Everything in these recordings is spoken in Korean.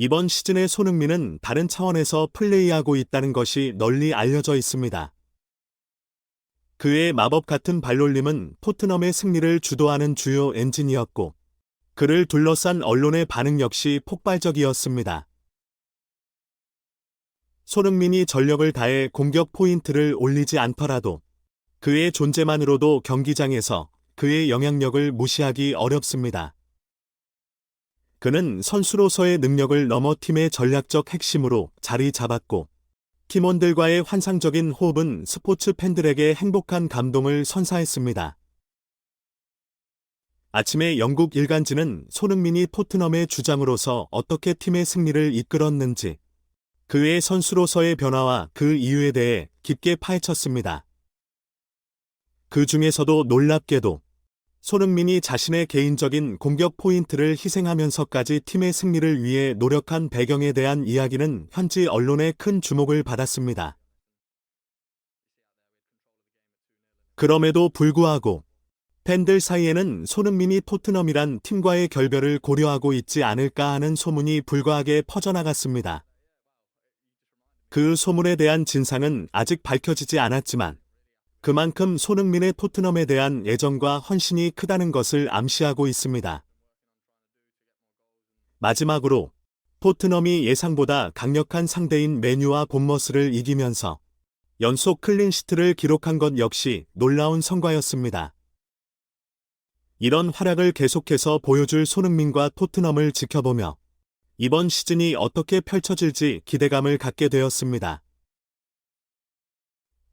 이번 시즌의 손흥민은 다른 차원에서 플레이하고 있다는 것이 널리 알려져 있습니다. 그의 마법 같은 발놀림은 토트넘의 승리를 주도하는 주요 엔진이었고, 그를 둘러싼 언론의 반응 역시 폭발적이었습니다. 손흥민이 전력을 다해 공격 포인트를 올리지 않더라도 그의 존재만으로도 경기장에서 그의 영향력을 무시하기 어렵습니다. 그는 선수로서의 능력을 넘어 팀의 전략적 핵심으로 자리 잡았고, 팀원들과의 환상적인 호흡은 스포츠 팬들에게 행복한 감동을 선사했습니다. 아침에 영국 일간지는 손흥민이 토트넘의 주장으로서 어떻게 팀의 승리를 이끌었는지, 그의 선수로서의 변화와 그 이유에 대해 깊게 파헤쳤습니다. 그 중에서도 놀랍게도 손흥민이 자신의 개인적인 공격 포인트를 희생하면서까지 팀의 승리를 위해 노력한 배경에 대한 이야기는 현지 언론의 큰 주목을 받았습니다. 그럼에도 불구하고 팬들 사이에는 손흥민이 토트넘이란 팀과의 결별을 고려하고 있지 않을까 하는 소문이 불과하게 퍼져나갔습니다. 그 소문에 대한 진상은 아직 밝혀지지 않았지만, 그만큼 손흥민의 토트넘에 대한 애정과 헌신이 크다는 것을 암시하고 있습니다. 마지막으로 토트넘이 예상보다 강력한 상대인 맨유와 본머스를 이기면서 연속 클린시트를 기록한 것 역시 놀라운 성과였습니다. 이런 활약을 계속해서 보여줄 손흥민과 토트넘을 지켜보며 이번 시즌이 어떻게 펼쳐질지 기대감을 갖게 되었습니다.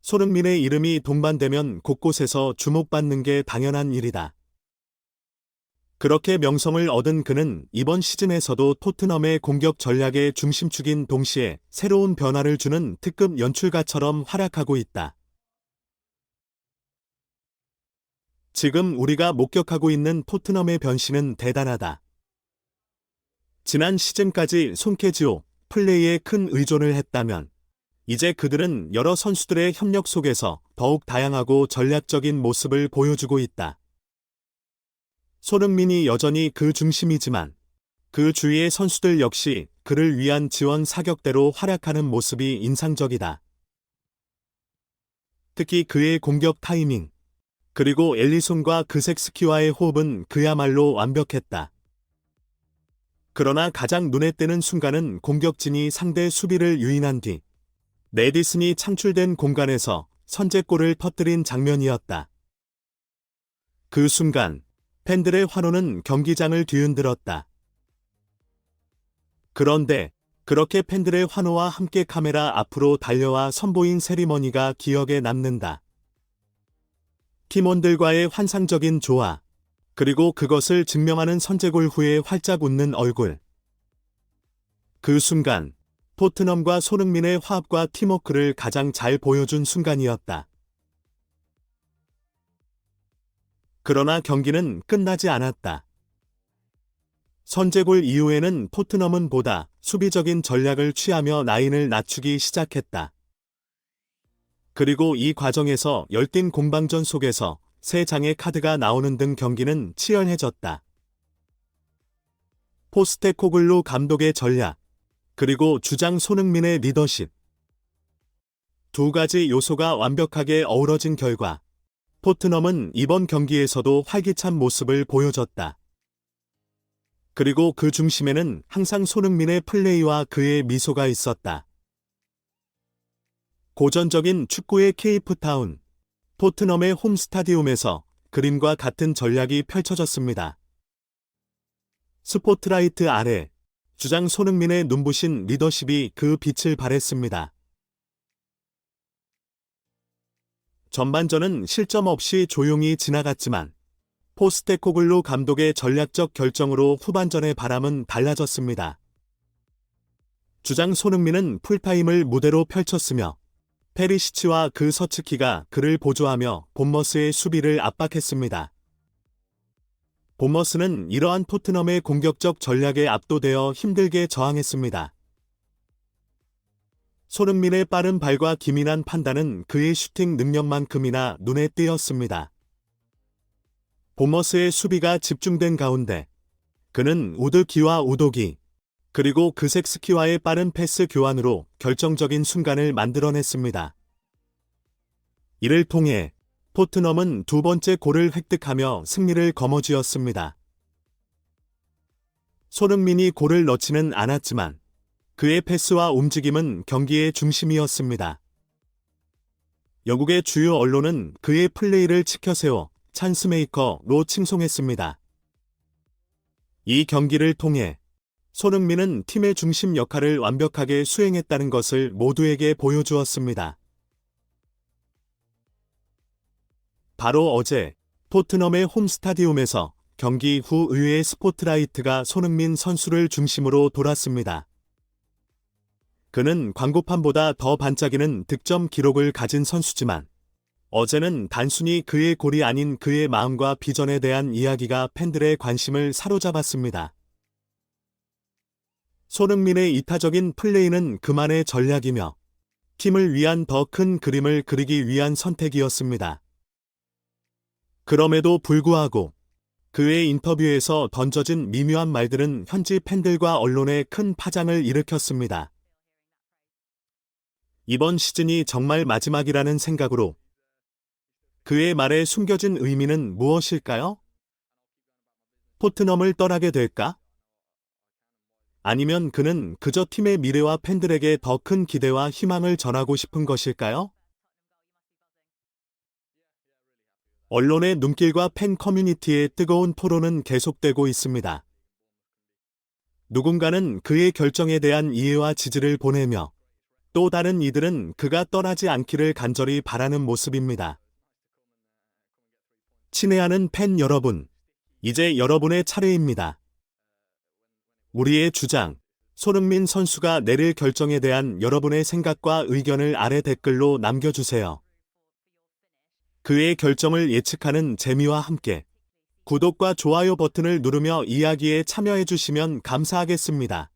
손흥민의 이름이 동반되면 곳곳에서 주목받는 게 당연한 일이다. 그렇게 명성을 얻은 그는 이번 시즌에서도 토트넘의 공격 전략의 중심축인 동시에 새로운 변화를 주는 특급 연출가처럼 활약하고 있다. 지금 우리가 목격하고 있는 토트넘의 변신은 대단하다. 지난 시즌까지 손재주, 플레이에 큰 의존을 했다면, 이제 그들은 여러 선수들의 협력 속에서 더욱 다양하고 전략적인 모습을 보여주고 있다. 손흥민이 여전히 그 중심이지만 그 주위의 선수들 역시 그를 위한 지원 사격대로 활약하는 모습이 인상적이다. 특히 그의 공격 타이밍, 그리고 엘리손과 그색스키와의 호흡은 그야말로 완벽했다. 그러나 가장 눈에 띄는 순간은 공격진이 상대 수비를 유인한 뒤 메디슨이 창출된 공간에서 선제골을 터뜨린 장면이었다. 그 순간 팬들의 환호는 경기장을 뒤흔들었다. 그런데 그렇게 팬들의 환호와 함께 카메라 앞으로 달려와 선보인 세리머니가 기억에 남는다. 팀원들과의 환상적인 조화, 그리고 그것을 증명하는 선제골 후에 활짝 웃는 얼굴. 그 순간 토트넘과 손흥민의 화합과 팀워크를 가장 잘 보여준 순간이었다. 그러나 경기는 끝나지 않았다. 선제골 이후에는 토트넘은 보다 수비적인 전략을 취하며 라인을 낮추기 시작했다. 그리고 이 과정에서 열띤 공방전 속에서 세 장의 카드가 나오는 등 경기는 치열해졌다. 포스테코글루 감독의 전략, 그리고 주장 손흥민의 리더십. 두 가지 요소가 완벽하게 어우러진 결과 토트넘은 이번 경기에서도 활기찬 모습을 보여줬다. 그리고 그 중심에는 항상 손흥민의 플레이와 그의 미소가 있었다. 고전적인 축구의 케이프타운, 토트넘의 홈 스타디움에서 그림과 같은 전략이 펼쳐졌습니다. 스포트라이트 아래 주장 손흥민의 눈부신 리더십이 그 빛을 발했습니다. 전반전은 실점 없이 조용히 지나갔지만 포스테코글루 감독의 전략적 결정으로 후반전의 바람은 달라졌습니다. 주장 손흥민은 풀타임을 무대로 펼쳤으며 페리시치와 그 서츠키가 그를 보조하며 본머스의 수비를 압박했습니다. 본머스는 이러한 토트넘의 공격적 전략에 압도되어 힘들게 저항했습니다. 손흥민의 빠른 발과 기민한 판단은 그의 슈팅 능력만큼이나 눈에 띄었습니다. 본머스의 수비가 집중된 가운데 그는 우드기와 우도기, 그리고 그색 스키와의 빠른 패스 교환으로 결정적인 순간을 만들어냈습니다. 이를 통해 토트넘은 두 번째 골을 획득하며 승리를 거머쥐었습니다. 손흥민이 골을 넣지는 않았지만 그의 패스와 움직임은 경기의 중심이었습니다. 영국의 주요 언론은 그의 플레이를 치켜세워 찬스메이커로 칭송했습니다. 이 경기를 통해 손흥민은 팀의 중심 역할을 완벽하게 수행했다는 것을 모두에게 보여주었습니다. 바로 어제 토트넘의 홈 스타디움에서 경기 후 의외의 스포트라이트가 손흥민 선수를 중심으로 돌았습니다. 그는 광고판보다 더 반짝이는 득점 기록을 가진 선수지만 어제는 단순히 그의 골이 아닌 그의 마음과 비전에 대한 이야기가 팬들의 관심을 사로잡았습니다. 손흥민의 이타적인 플레이는 그만의 전략이며 팀을 위한 더 큰 그림을 그리기 위한 선택이었습니다. 그럼에도 불구하고 그의 인터뷰에서 던져진 미묘한 말들은 현지 팬들과 언론에 큰 파장을 일으켰습니다. 이번 시즌이 정말 마지막이라는 생각으로 그의 말에 숨겨진 의미는 무엇일까요? 토트넘을 떠나게 될까? 아니면 그는 그저 팀의 미래와 팬들에게 더 큰 기대와 희망을 전하고 싶은 것일까요? 언론의 눈길과 팬 커뮤니티의 뜨거운 토론은 계속되고 있습니다. 누군가는 그의 결정에 대한 이해와 지지를 보내며 또 다른 이들은 그가 떠나지 않기를 간절히 바라는 모습입니다. 친애하는 팬 여러분, 이제 여러분의 차례입니다. 우리의 주장, 손흥민 선수가 내릴 결정에 대한 여러분의 생각과 의견을 아래 댓글로 남겨주세요. 그의 결정을 예측하는 재미와 함께 구독과 좋아요 버튼을 누르며 이야기에 참여해주시면 감사하겠습니다.